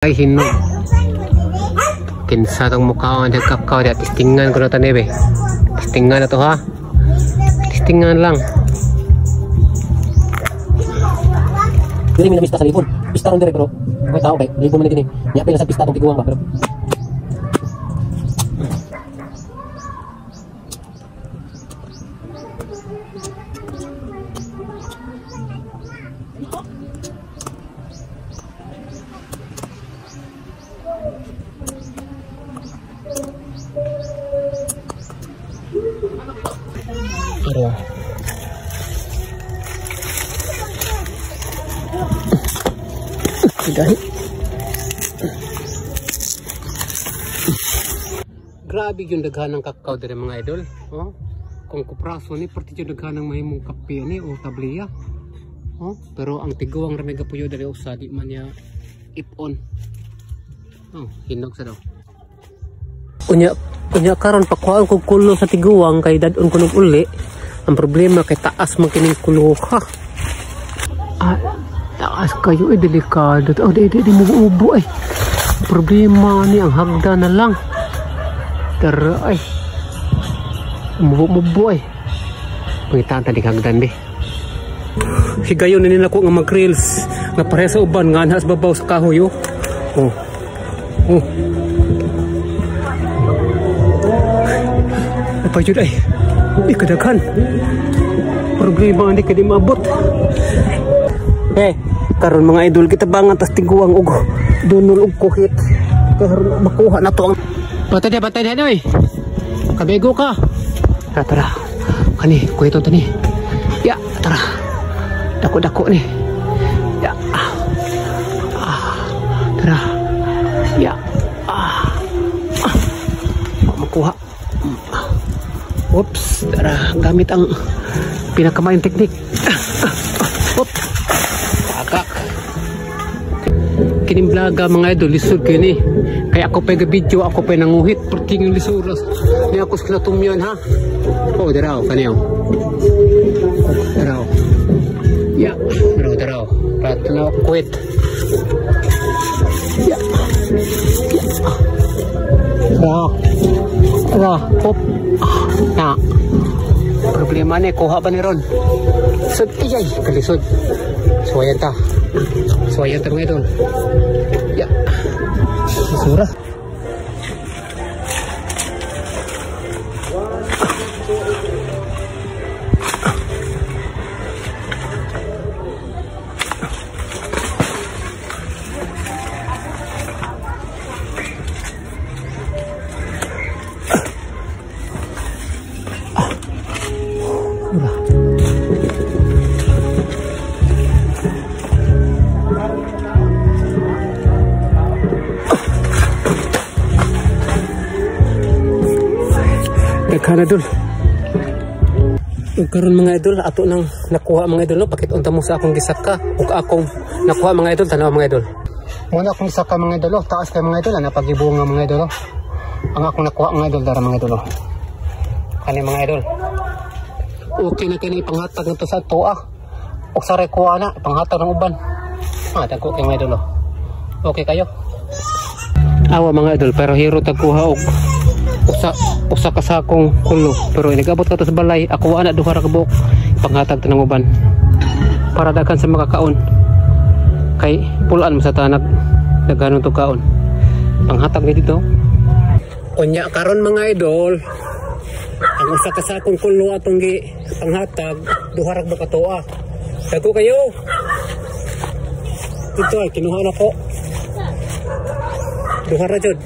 Ay hinog. Kinsa tong mukha ang kakao dia testingan ko na tanebe. Testingan na to ha. Testingan lang. Dili mi na pista sa libon. Pista ron dire pero may tao kay libon man dinhi. Nya pila sa pista tong tiguang ba pero aduh. Grabe yung daghan ng kakao dire mga idol. Oh, kung kupraso ni perti yung daghan ng mahimong kape ni o tabliya. Oh, pero ang tiguang ramega puyo dire usa di man niya ipon. Oh, hinog sa daw. Unya karon pakuhaan ko kulo sa tiguang kay dadon ko nung uli. Ang problema kay taas man kining kuluha. Ah, taas kayo delikado. Oh, di mo ubo ay. Problema ni ang hagda na lang. Pero ay. Mubo ay. Pangitaan tadi hagdan di. Higayon nila ko nga mag-reels nga pareha sa uban nga nas babaw sa kahoy oh. Oh. Apa jud ay? Ikadaghan. Problema hindi ka di maabot. Karon mga idol kita bangan tas tiguang og dunol og kuhit. Karon makuha na to ang batay dia oy. Kabego ka. Tara. Kani kuhito tani. Ya, tara. Dako ni. Ya. Tara. Ya. Makuha. Oops, tara, gamit ang pinakamayang teknik. Oops. Takak. Kinimplaga mga idol, lisod ko yun eh. Kaya ako pa video, ako pa nanguhit. Perting yung lisuras. Ni ako skinatumyan ha. Oh, daraw, kaniyaw. Daraw. Ya, daraw. Pato na ako kuwit. Ya. Hop. Na. Problema ni kuha ba ni ron? Sud iyay kalisod. Suwayan ta mga idol. Ya. Sura. Daghan idol. Karon mga idol ato nang nakuha mga idol no, pakit unta mo sa akong gisaka ug akong nakuha mga idol tanaw mga idol. Muna akong gisaka mga idol, taas kay mga idol na pagibunga mga idol. Ang akong nakuha mga idol dara mga idol. Kani mga idol. Okay na kini panghatag nito sa tuwa. Ug sa rekuha na panghatag ng uban. Dagko kay mga idol. Okay kayo? Awa mga idol pero hiro tagkuha og usa ka sakong kulo pero nagabot ka to sa balay ako ana duha ra ka buok panghatag tanang uban para daghan sa makakaon kay pulaan mo sa tanag daghanon to kaon panghatag ni dito. Unya karon mga idol ang usa ka sakong kulo atong gi panghatag duha ra ka tuwa dagko kayo dito ay kinuha na ko duha ra jud.